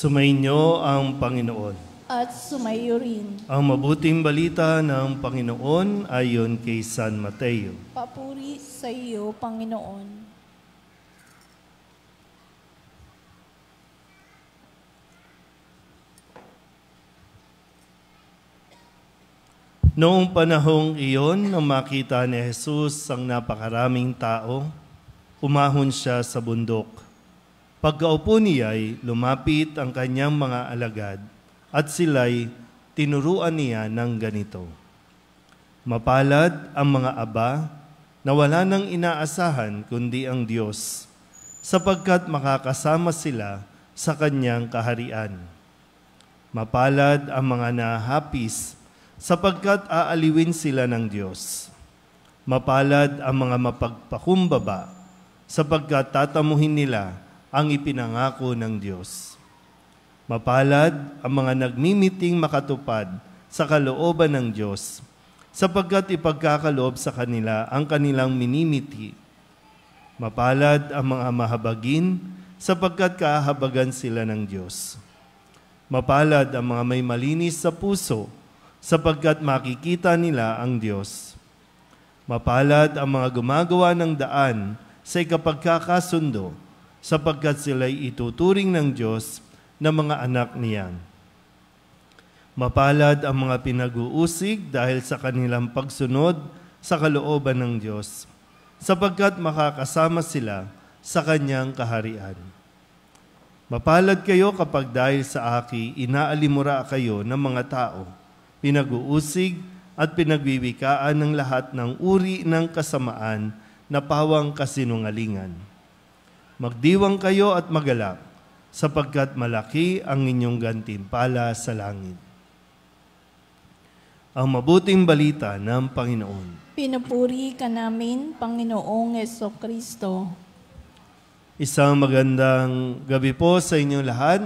Sumainyo ang Panginoon. At sumayo rin. Ang mabuting balita ng Panginoon ayon kay San Mateo. Papuri sa iyo, Panginoon. Noong panahong iyon, nang makita ni Jesus ang napakaraming tao, umahon siya sa bundok. Pagkaupo niya'y lumapit ang kanyang mga alagad at sila'y tinuruan niya ng ganito. Mapalad ang mga aba na wala nang inaasahan kundi ang Diyos, sapagkat makakasama sila sa kanyang kaharian. Mapalad ang mga nahapis, sapagkat aaliwin sila ng Diyos. Mapalad ang mga mapagpakumbaba, sapagkat tatamuhin nila ang ipinangako ng Diyos. Mapalad ang mga nagmimiting makatupad sa kalooban ng Diyos, sapagkat ipagkakaloob sa kanila ang kanilang minimiti. Mapalad ang mga mahabagin, sapagkat kahabagan sila ng Diyos. Mapalad ang mga may malinis sa puso, sapagkat makikita nila ang Diyos. Mapalad ang mga gumagawa ng daan sa ikapagkakasundo, sapagkat sila'y ituturing ng Diyos na mga anak niya. Mapalad ang mga pinag-uusig dahil sa kanilang pagsunod sa kalooban ng Diyos, sapagkat makakasama sila sa kanyang kaharian. Mapalad kayo kapag dahil sa aki inaalimura kayo ng mga tao, pinag-uusig at pinagbibikaan ng lahat ng uri ng kasamaan na pawang kasinungalingan. Magdiwang kayo at magalak, sapagkat malaki ang inyong gantimpala sa langit. Ang mabuting balita ng Panginoon. Pinupuri ka namin, Panginoong Jesucristo. Isang magandang gabi po sa inyong lahat.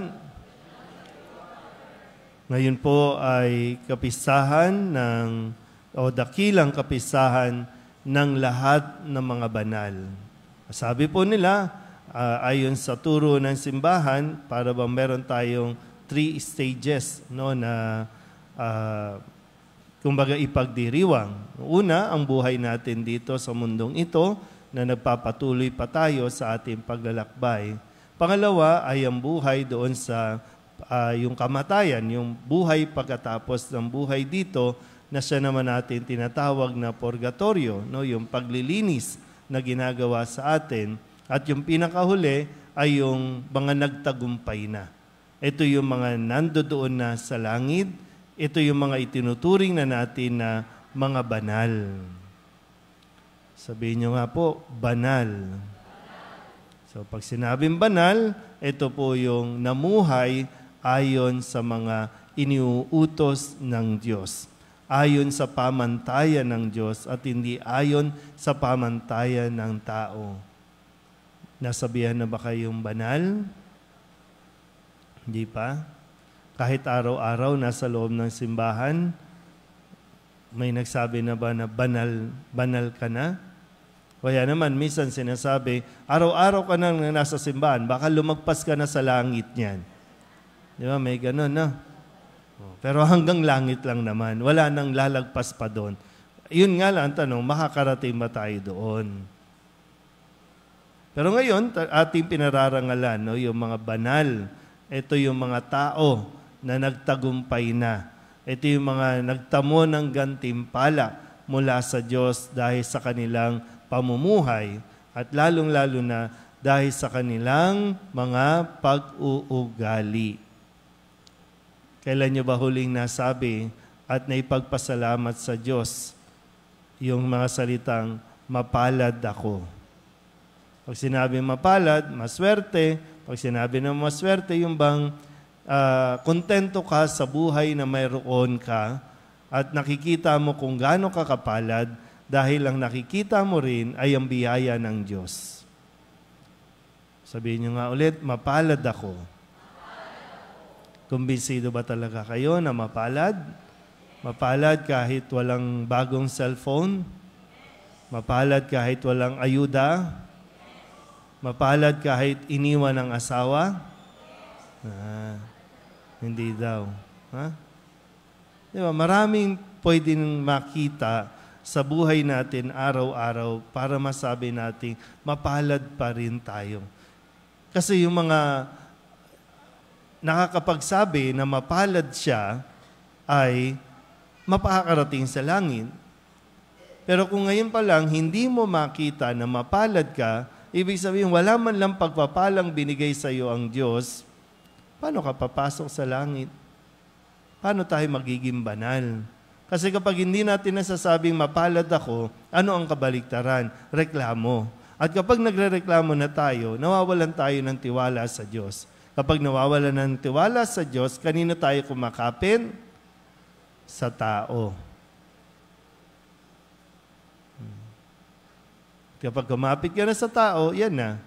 Ngayon po ay dakilang kapistahan ng lahat ng mga banal. Sabi po nila, ayon sa turo ng simbahan, para bang meron tayong 3 stages na kumbaga ipagdiriwang. Una, ang buhay natin dito sa mundong ito na nagpapatuloy pa tayo sa ating paglalakbay. Pangalawa ay ang buhay doon sa yung kamatayan, yung buhay pagkatapos ng buhay dito na siya naman natin tinatawag na purgatorio, yung paglilinis na ginagawa sa atin. At yung pinakahuli ay yung mga nagtagumpay na. Ito yung mga nandoon na sa langit, ito yung mga itinuturing na natin na mga banal. Sabihin nyo nga po, banal. So pag sinabing banal, ito po yung namuhay ayon sa mga iniuutos ng Diyos. Ayon sa pamantayan ng Diyos at hindi ayon sa pamantayan ng tao. Nasabihan na ba kayong banal? Hindi pa? Kahit araw-araw nasa loob ng simbahan, may nagsabi na ba na banal ka na? Kaya naman, minsan sinasabi, araw-araw ka nang nasa simbahan, baka lumagpas ka na sa langit niyan. Di ba? May ganun, no? Pero hanggang langit lang naman. Wala nang lalagpas pa doon. Yun nga lang ang tanong, makakarating ba tayo doon? Pero ngayon, ating pinararangalan, yung mga banal. Ito yung mga tao na nagtagumpay na. Ito yung mga nagtamo ng gantimpala mula sa Diyos dahil sa kanilang pamumuhay at lalong-lalo na dahil sa kanilang mga pag-uugali. Kailan nyo ba huling nasabi at naipagpasalamat sa Diyos yung mga salitang, mapalad ako? Pag sinabi mapalad, maswerte. Pag sinabi na maswerte, yung bang kontento ka sa buhay na mayroon ka at nakikita mo kung gaano ka kapalad dahil ang nakikita mo rin ay ang biyaya ng Diyos. Sabihin nyo nga ulit, mapalad ako. Kumbinsido ba talaga kayo na mapalad? Mapalad kahit walang bagong cellphone? Mapalad kahit walang ayuda? Mapalad kahit iniwan ng asawa? Hindi daw. Ha? Di ba? Maraming pwedeng makita sa buhay natin araw-araw para masabi natin mapalad pa rin tayo. Kasi yung mga nakakapagsabi na mapalad siya ay mapakarating sa langit. Pero kung ngayon pa lang hindi mo makita na mapalad ka, ibig sabihin wala man lang pagpapalang binigay sa iyo ang Diyos, paano ka papasok sa langit? Paano tayo magiging banal? Kasi kapag hindi natin nasasabing mapalad ako, ano ang kabaliktaran? Reklamo. At kapag nagrereklamo na tayo, nawawalan tayo ng tiwala sa Diyos. Kapag nawawalan ng tiwala sa Diyos, kanino tayo kumakapin? Sa tao. Kapag kumapit ka na sa tao, yan na.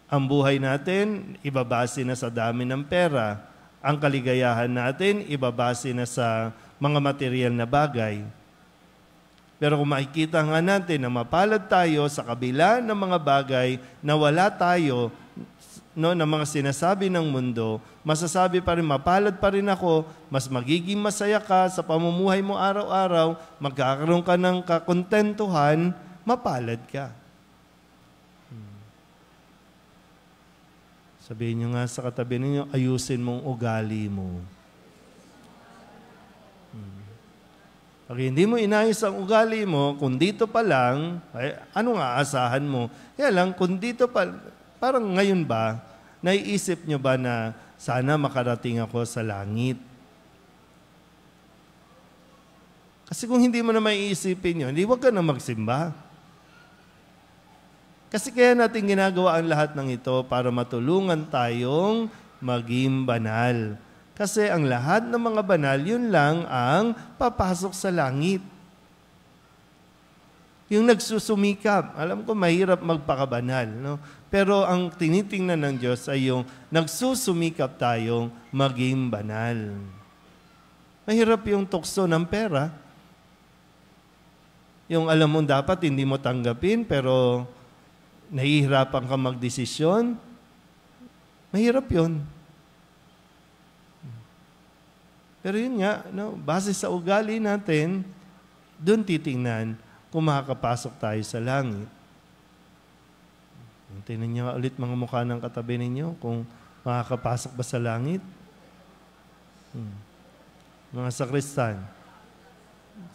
Ang buhay natin, ibabase na sa dami ng pera. Ang kaligayahan natin, ibabase na sa mga material na bagay. Pero kung makikita nga natin na mapalad tayo sa kabila ng mga bagay na wala tayo, ng mga sinasabi ng mundo, masasabi pa rin, mapalad pa rin ako, mas magiging masaya ka sa pamumuhay mo araw-araw, magkakaroon ka ng kakontentuhan, mapalad ka. Sabihin nyo nga sa katabi ninyo, ayusin mong ugali mo. Pag hindi mo inayos ang ugali mo, kung dito pa lang, ay, ano nga asahan mo? Kaya lang, kung dito pa, parang ngayon ba, naiisip nyo ba na sana makarating ako sa langit? Kasi kung hindi mo na maiisipin yun, hindi wag ka na magsimba. Kasi kaya natin ginagawa ang lahat ng ito para matulungan tayong maging banal. Kasi ang lahat ng mga banal, yun lang ang papasok sa langit. Yung nagsusumikap, alam ko mahirap magpakabanal, no? Pero ang tinitingnan ng Diyos ay yung nagsusumikap tayong maging banal. Mahirap yung tukso ng pera. Yung alam mo dapat hindi mo tanggapin, pero nahihirapan ka magdesisyon. Mahirap yun. Pero yun nga, no, base sa ugali natin, doon titingnan kung makakapasok tayo sa langit. Tingnan niyo ulit mga mukha ng katabi ninyo kung makakapasok ba sa langit. Mga sakristan,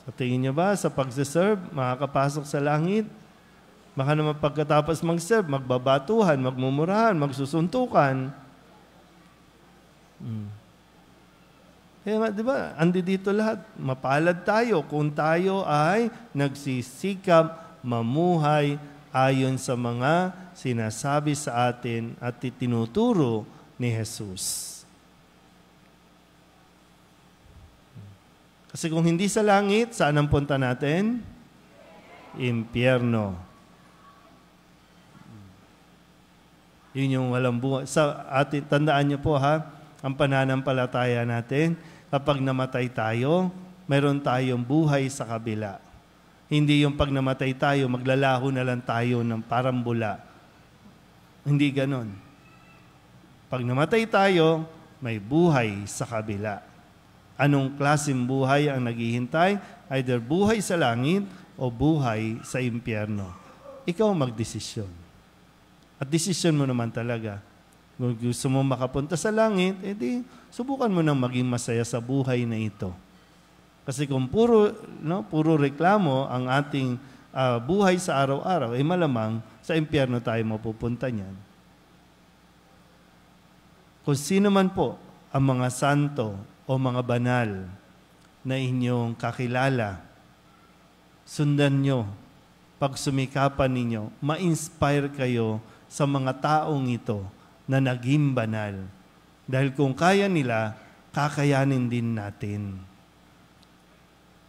sa tingin niyo ba sa pagsiserve, makakapasok sa langit? Baka naman pagkatapos mag-serve, magbabatuhan, magmumurahan, magsusuntukan. Kaya nga, di ba, andi dito lahat. Mapalad tayo kung tayo ay nagsisikap mamuhay ayon sa mga sinasabi sa atin at tinuturo ni Jesus. Kasi kung hindi sa langit, saan ang punta natin? Impyerno. Yun yung walang buhay. Sa atin, tandaan niyo po ha, ang pananampalataya natin, kapag namatay tayo, mayroon tayong buhay sa kabila. Hindi yung pag namatay tayo, maglalaho na lang tayo ng parang bula. Hindi ganon. Pag namatay tayo, may buhay sa kabila. Anong klaseng buhay ang naghihintay? Either buhay sa langit o buhay sa impyerno. Ikaw magdesisyon. At desisyon mo naman talaga. Kung gusto mo makapunta sa langit, edi subukan mo nang maging masaya sa buhay na ito. Kasi kung puro reklamo ang ating buhay sa araw-araw, malamang sa impyerno tayo mapupunta niyan. Kung sino man po ang mga santo o mga banal na inyong kakilala, sundan nyo, pagsumikapan ninyo, ma-inspire kayo sa mga taong ito na naging banal. Dahil kung kaya nila, kakayanin din natin.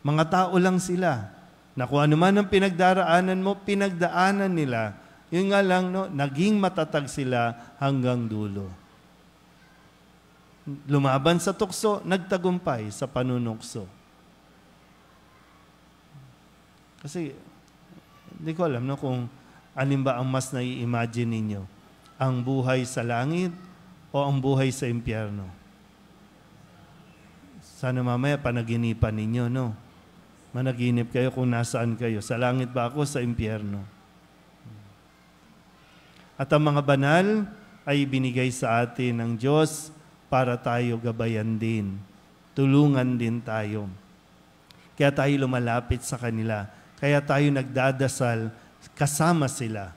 Mga tao lang sila, na kung ano man ang pinagdaraanan mo, pinagdaanan nila. Yun nga lang, no, naging matatag sila hanggang dulo. Lumaban sa tukso, nagtagumpay sa panunukso. Kasi, hindi ko alam, no, kung alin ba ang mas nai-imagine ninyo. Ang buhay sa langit o ang buhay sa impyerno? Sana mamaya panaginipan ninyo, no? Managinip kayo kung nasaan kayo. Sa langit ba ako, sa impyerno? At ang mga banal ay binigay sa atin ng Diyos para tayo gabayan din. Tulungan din tayo. Kaya tayo lumalapit sa kanila. Kaya tayo nagdadasal kasama sila.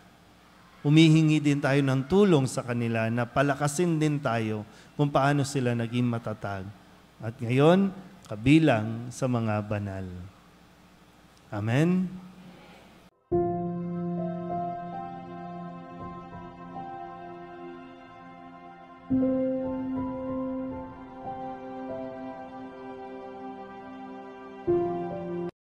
Humihingi din tayo ng tulong sa kanila na palakasin din tayo kung paano sila naging matatag. At ngayon, kabilang sa mga banal. Amen.